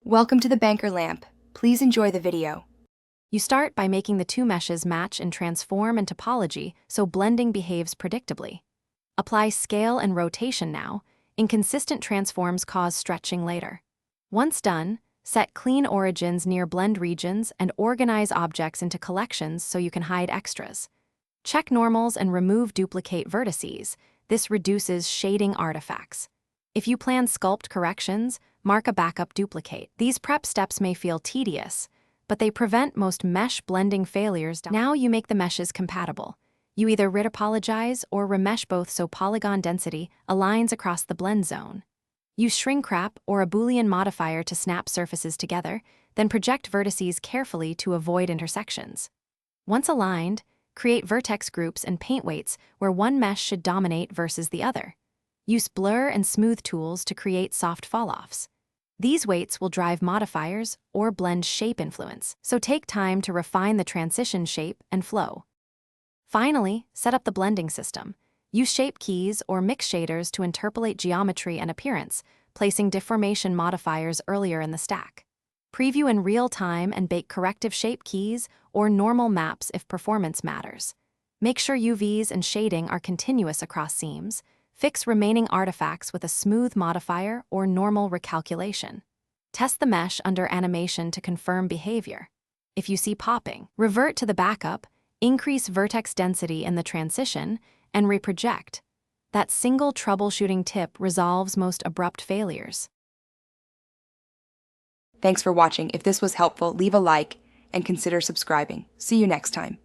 Welcome to the Banker Lamp. Please enjoy the video. You start by making the two meshes match in transform and topology so blending behaves predictably. Apply scale and rotation now. Inconsistent transforms cause stretching later. Once done, set clean origins near blend regions and organize objects into collections so you can hide extras. Check normals and remove duplicate vertices. This reduces shading artifacts. If you plan sculpt corrections, mark a backup duplicate. These prep steps may feel tedious, but they prevent most mesh blending failures. Now you make the meshes compatible. You either retopologize or remesh both so polygon density aligns across the blend zone. Use shrink wrap or a Boolean modifier to snap surfaces together, then project vertices carefully to avoid intersections. Once aligned, create vertex groups and paint weights where one mesh should dominate versus the other. Use blur and smooth tools to create soft falloffs. These weights will drive modifiers or blend shape influence, so take time to refine the transition shape and flow. Finally, set up the blending system. Use shape keys or mix shaders to interpolate geometry and appearance, placing deformation modifiers earlier in the stack. Preview in real time and bake corrective shape keys or normal maps if performance matters. Make sure UVs and shading are continuous across seams. Fix remaining artifacts with a smooth modifier or normal recalculation. Test the mesh under animation to confirm behavior. If you see popping, revert to the backup, increase vertex density in the transition, and reproject. That single troubleshooting tip resolves most abrupt failures. Thanks for watching. If this was helpful, leave a like and consider subscribing. See you next time.